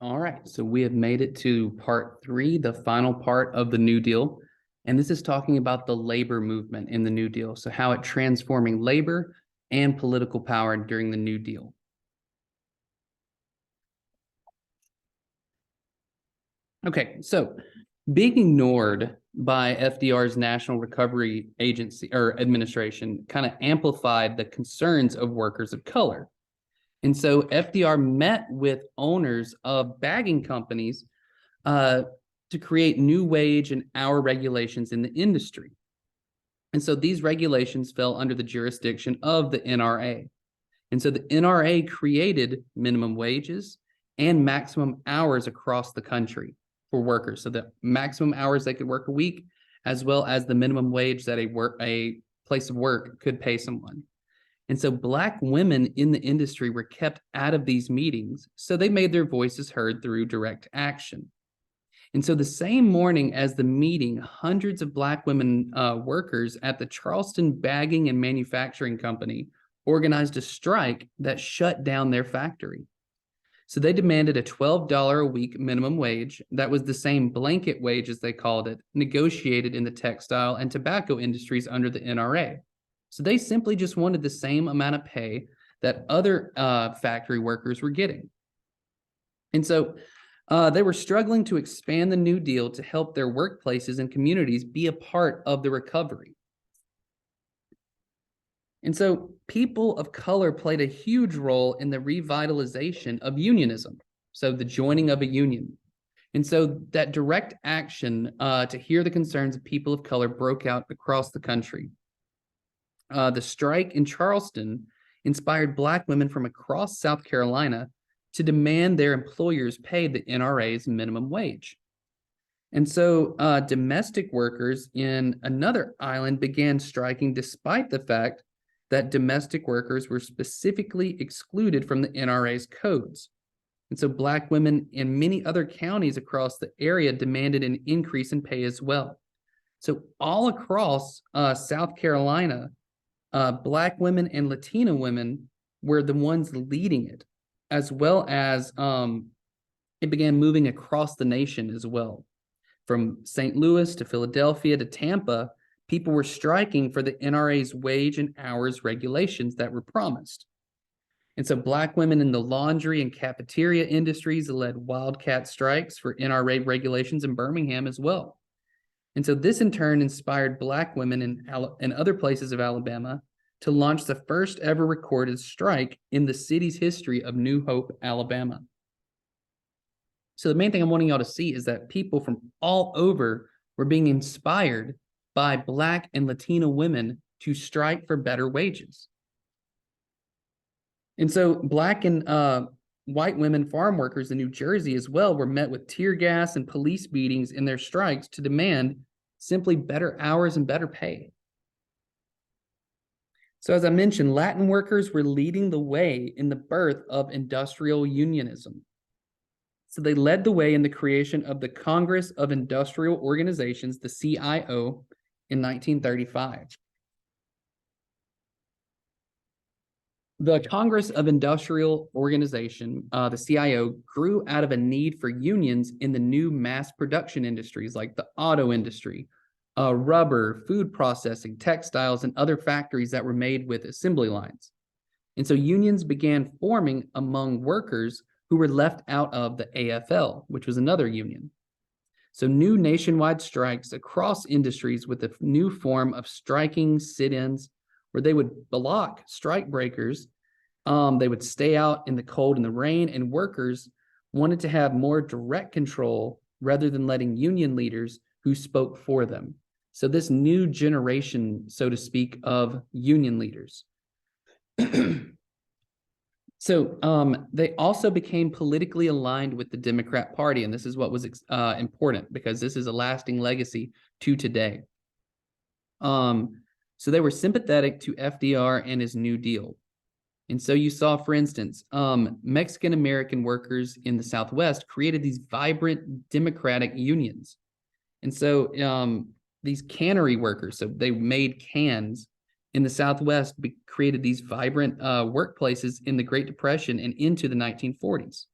All right, so we have made it to part 3, the final part of the New Deal. And this is talking about the labor movement in the New Deal. So how it transforming labor and political power during the New Deal. Okay, so being ignored by FDR's National Recovery Agency or Administration kind of amplified the concerns of workers of color. And so FDR met with owners of bagging companies to create new wage and hour regulations in the industry. And so these regulations fell under the jurisdiction of the NRA. And so the NRA created minimum wages and maximum hours across the country for workers. So the maximum hours they could work a week, as well as the minimum wage that a place of work could pay someone. And so Black women in the industry were kept out of these meetings, so they made their voices heard through direct action. And so the same morning as the meeting, hundreds of Black women workers at the Charleston Bagging and Manufacturing Company organized a strike that shut down their factory. So they demanded a $12 a week minimum wage that was the same blanket wage, as they called it, negotiated in the textile and tobacco industries under the NRA. So they simply just wanted the same amount of pay that other factory workers were getting. And so they were struggling to expand the New Deal to help their workplaces and communities be a part of the recovery. And so people of color played a huge role in the revitalization of unionism, so the joining of a union. And so that direct action to hear the concerns of people of color broke out across the country. The strike in Charleston inspired Black women from across South Carolina to demand their employers pay the NRA's minimum wage. And so domestic workers in another island began striking despite the fact that domestic workers were specifically excluded from the NRA's codes. And so Black women in many other counties across the area demanded an increase in pay as well. So all across South Carolina, Black women and Latina women were the ones leading it, as well as it began moving across the nation as well. From St. Louis to Philadelphia to Tampa, people were striking for the NRA's wage and hours regulations that were promised. And so Black women in the laundry and cafeteria industries led wildcat strikes for NRA regulations in Birmingham as well. And so this in turn inspired Black women in other places of Alabama to launch the first ever recorded strike in the city's history of New Hope, Alabama. So the main thing I'm wanting y'all to see is that people from all over were being inspired by Black and Latino women to strike for better wages. And so Black and white women farm workers in New Jersey as well were met with tear gas and police beatings in their strikes to demand simply better hours and better pay. So as I mentioned, Latin workers were leading the way in the birth of industrial unionism. So they led the way in the creation of the Congress of Industrial Organizations, the CIO, in 1935. The Congress of Industrial Organization, the CIO, grew out of a need for unions in the new mass production industries like the auto industry, rubber, food processing, textiles, and other factories that were made with assembly lines. And so unions began forming among workers who were left out of the AFL, which was another union. So new nationwide strikes across industries with a new form of striking sit-ins where they would block strike breakers. They would stay out in the cold and the rain, and workers wanted to have more direct control rather than letting union leaders who spoke for them. So this new generation, so to speak, of union leaders. So they also became politically aligned with the Democrat Party, and this is what was important because this is a lasting legacy to today. So they were sympathetic to FDR and his New Deal. And so you saw, for instance, Mexican-American workers in the Southwest created these vibrant Democratic unions. And so these cannery workers, so they made cans in the Southwest, created these vibrant workplaces in the Great Depression and into the 1940s.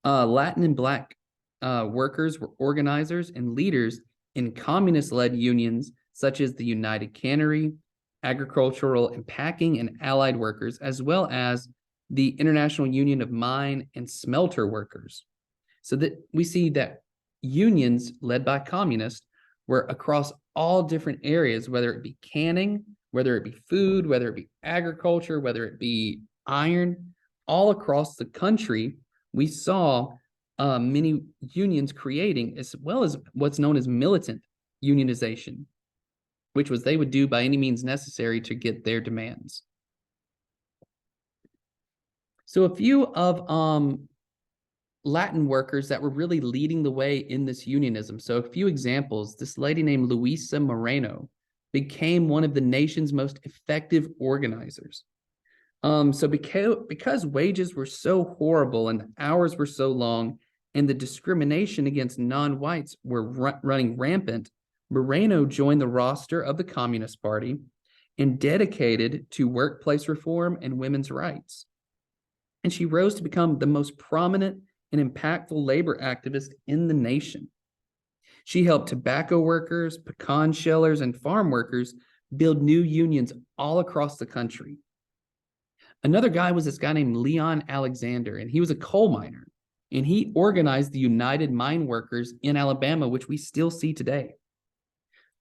Latin and Black workers were organizers and leaders in communist-led unions such as the United Cannery, Agricultural and Packing and Allied Workers, as well as the International Union of Mine and Smelter Workers. So that we see that unions led by communists were across all different areas, whether it be canning, whether it be food, whether it be agriculture, whether it be iron, all across the country, we saw many unions creating, as well as what's known as militant unionization, which was they would do by any means necessary to get their demands. So a few of Latin workers that were really leading the way in this unionism. So a few examples, this lady named Luisa Moreno became one of the nation's most effective organizers. So because wages were so horrible and the hours were so long and the discrimination against non-whites were running rampant, Moreno joined the roster of the Communist Party and dedicated to workplace reform and women's rights. And she rose to become the most prominent and impactful labor activist in the nation. She helped tobacco workers, pecan shellers, and farm workers build new unions all across the country. Another guy was this guy named Leon Alexander, and he was a coal miner, and he organized the United Mine Workers in Alabama, which we still see today.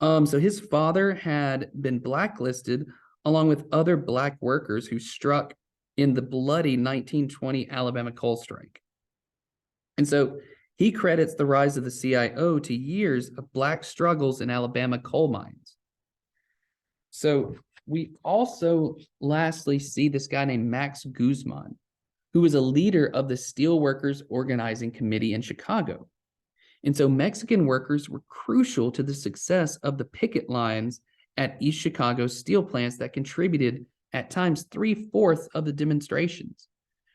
So his father had been blacklisted along with other Black workers who struck in the bloody 1920 Alabama coal strike. And so he credits the rise of the CIO to years of Black struggles in Alabama coal mines. So we also lastly see this guy named Max Guzman, who was a leader of the Steelworkers Organizing Committee in Chicago. And so Mexican workers were crucial to the success of the picket lines at East Chicago steel plants that contributed at times 3/4 of the demonstrations.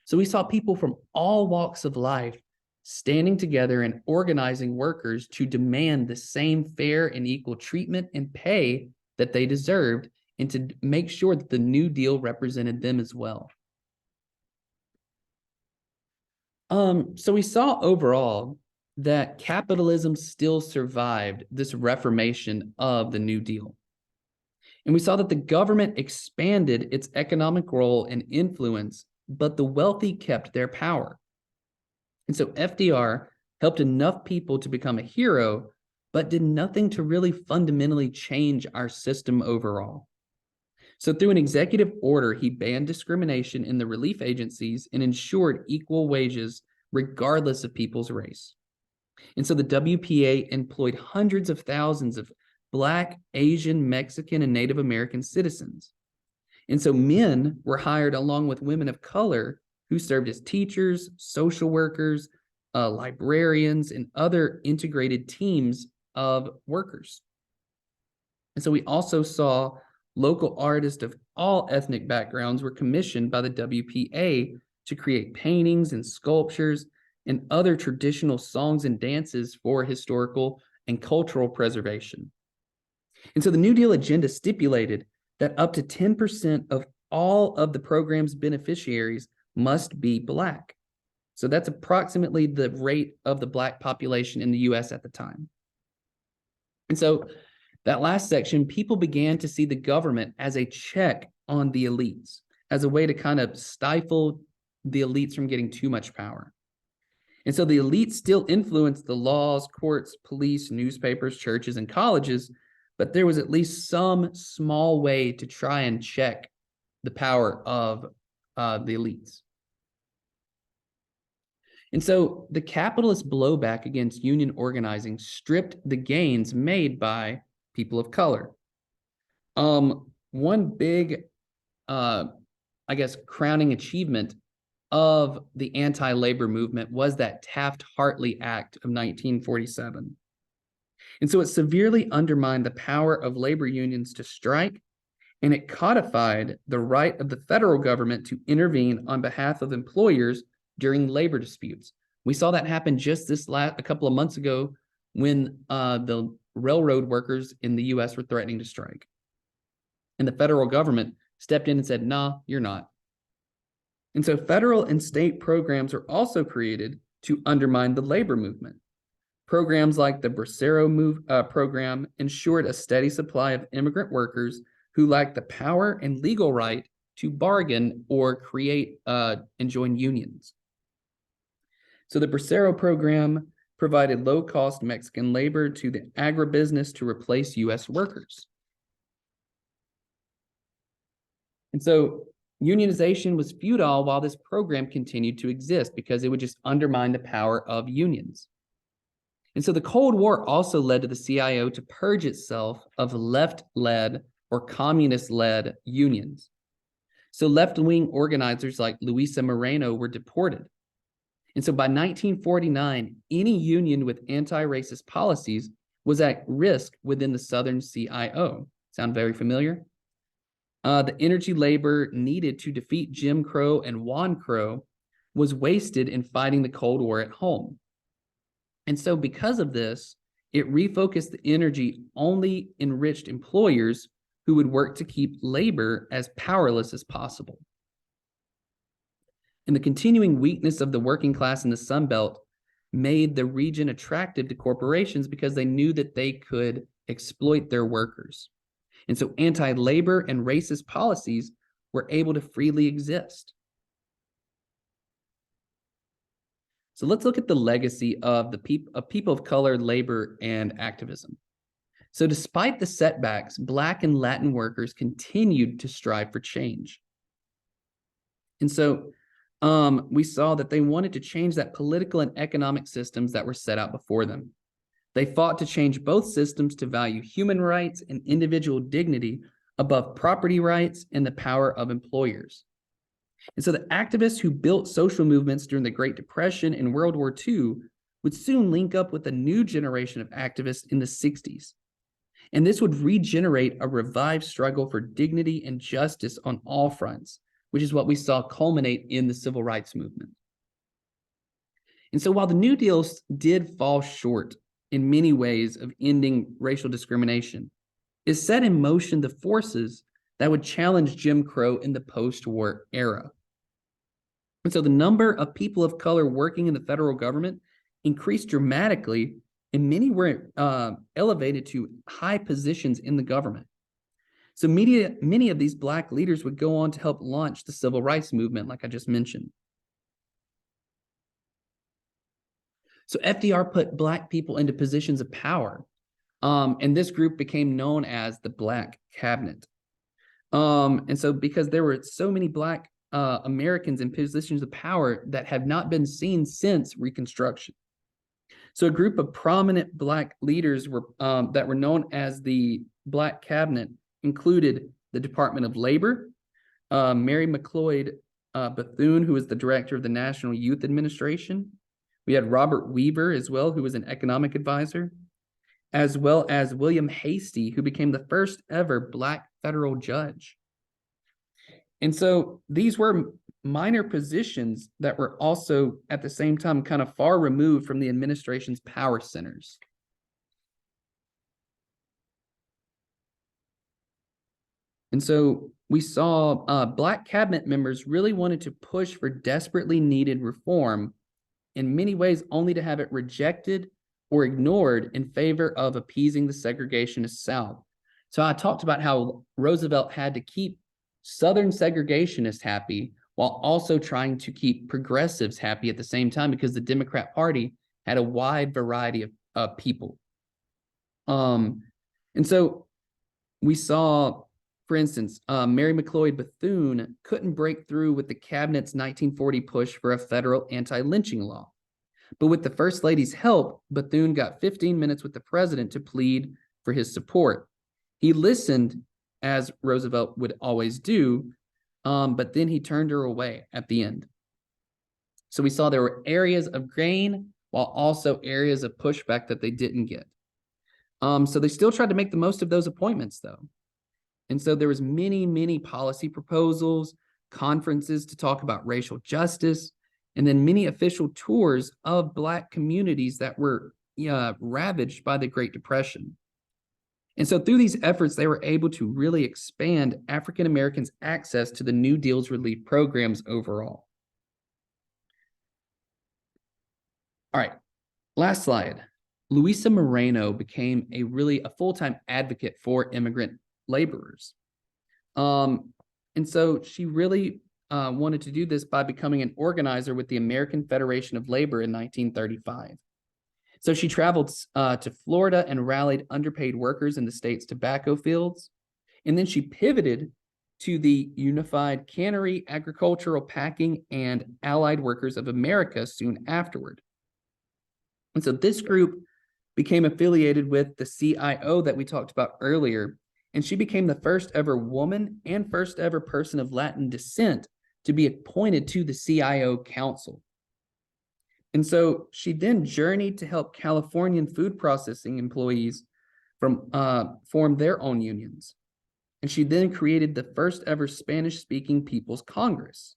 So we saw people from all walks of life standing together and organizing workers to demand the same fair and equal treatment and pay that they deserved, and to make sure that the New Deal represented them as well. So we saw overall that capitalism still survived this reformation of the New Deal. And we saw that the government expanded its economic role and influence, but the wealthy kept their power. And so FDR helped enough people to become a hero, but did nothing to really fundamentally change our system overall. So through an executive order, he banned discrimination in the relief agencies and ensured equal wages regardless of people's race. And so the WPA employed hundreds of thousands of Black, Asian, Mexican, and Native American citizens. And so men were hired along with women of color who served as teachers, social workers, librarians, and other integrated teams of workers. And so we also saw local artists of all ethnic backgrounds were commissioned by the WPA to create paintings and sculptures and other traditional songs and dances for historical and cultural preservation. And so the New Deal agenda stipulated that up to 10% of all of the program's beneficiaries must be Black. So that's approximately the rate of the Black population in the US at the time. And so that last section, people began to see the government as a check on the elites, as a way to kind of stifle the elites from getting too much power. And so the elites still influenced the laws, courts, police, newspapers, churches, and colleges, but there was at least some small way to try and check the power of the elites. And so the capitalist blowback against union organizing stripped the gains made by people of color. One big, crowning achievement of the anti-labor movement was that Taft-Hartley Act of 1947. And so it severely undermined the power of labor unions to strike, and it codified the right of the federal government to intervene on behalf of employers during labor disputes. We saw that happen just a couple of months ago when the railroad workers in the US were threatening to strike. And the federal government stepped in and said, nah, you're not. And so federal and state programs are also created to undermine the labor movement. Programs like the Bracero program ensured a steady supply of immigrant workers who lacked the power and legal right to bargain or create and join unions. So the Bracero program provided low-cost Mexican labor to the agribusiness to replace U.S. workers. And so unionization was futile while this program continued to exist because it would just undermine the power of unions. And so the Cold War also led to the CIO to purge itself of left-led or communist-led unions. So left-wing organizers like Luisa Moreno were deported. And so by 1949, any union with anti-racist policies was at risk within the Southern CIO. Sound very familiar? The energy labor needed to defeat Jim Crow and Juan Crow was wasted in fighting the Cold War at home. And so because of this, it refocused the energy only enriched employers who would work to keep labor as powerless as possible. And the continuing weakness of the working class in the Sun Belt made the region attractive to corporations because they knew that they could exploit their workers. And so anti-labor and racist policies were able to freely exist. So let's look at the legacy of the people of color, labor, and activism. So despite the setbacks, Black and Latin workers continued to strive for change. And so we saw that they wanted to change that political and economic systems that were set out before them. They fought to change both systems to value human rights and individual dignity above property rights and the power of employers. And so the activists who built social movements during the Great Depression and World War II would soon link up with a new generation of activists in the 60s. And this would regenerate a revived struggle for dignity and justice on all fronts, which is what we saw culminate in the civil rights movement. And so while the New Deal did fall short in many ways of ending racial discrimination, it set in motion the forces that would challenge Jim Crow in the post-war era. And so the number of people of color working in the federal government increased dramatically, and many were elevated to high positions in the government. So many of these Black leaders would go on to help launch the civil rights movement, like I just mentioned. So FDR put Black people into positions of power, and this group became known as the Black Cabinet. And so because there were so many Black Americans in positions of power that have not been seen since Reconstruction. So a group of prominent Black leaders were that were known as the Black Cabinet included the Department of Labor, Mary McLeod Bethune, who was the director of the National Youth Administration. We had Robert Weaver as well, who was an economic advisor, as well as William Hastie, who became the first ever Black federal judge. And so these were minor positions that were also at the same time kind of far removed from the administration's power centers. And so we saw Black cabinet members really wanted to push for desperately needed reform, in many ways only to have it rejected or ignored in favor of appeasing the segregationist South. So I talked about how Roosevelt had to keep Southern segregationists happy while also trying to keep progressives happy at the same time, because the Democrat Party had a wide variety of people. And so we saw, for instance, Mary McLeod Bethune couldn't break through with the cabinet's 1940 push for a federal anti-lynching law. But with the First Lady's help, Bethune got 15 minutes with the president to plead for his support. He listened, as Roosevelt would always do, but then he turned her away at the end. So we saw there were areas of gain while also areas of pushback that they didn't get. So they still tried to make the most of those appointments, though. And so there was many policy proposals, conferences to talk about racial justice, and then many official tours of Black communities that were ravaged by the Great Depression. And so through these efforts, they were able to really expand African Americans' access to the New Deal's relief programs overall. All right, last slide. Luisa Moreno became a full-time advocate for immigrant laborers. And so she really wanted to do this by becoming an organizer with the American Federation of Labor in 1935. So she traveled to Florida and rallied underpaid workers in the state's tobacco fields. And then she pivoted to the Unified Cannery, Agricultural, Packing, and Allied Workers of America soon afterward. And so this group became affiliated with the CIO that we talked about earlier, and she became the first ever woman and first ever person of Latin descent to be appointed to the CIO Council. And so she then journeyed to help Californian food processing employees form their own unions. And she then created the first ever Spanish-speaking People's Congress.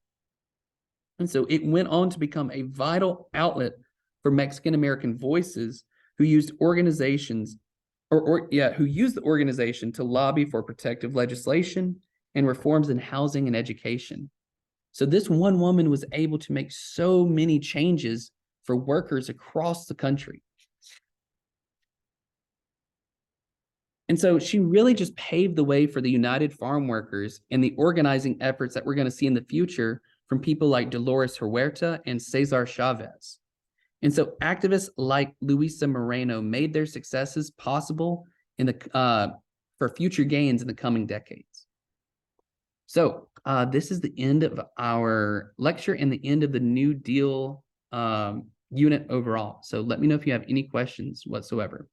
And so it went on to become a vital outlet for Mexican-American voices who used organizations who used the organization to lobby for protective legislation and reforms in housing and education. So this one woman was able to make so many changes for workers across the country. And so she really just paved the way for the United Farm Workers and the organizing efforts that we're going to see in the future from people like Dolores Huerta and Cesar Chavez. And so activists like Luisa Moreno made their successes possible for future gains in the coming decades. So this is the end of our lecture and the end of the New Deal unit overall. So let me know if you have any questions whatsoever.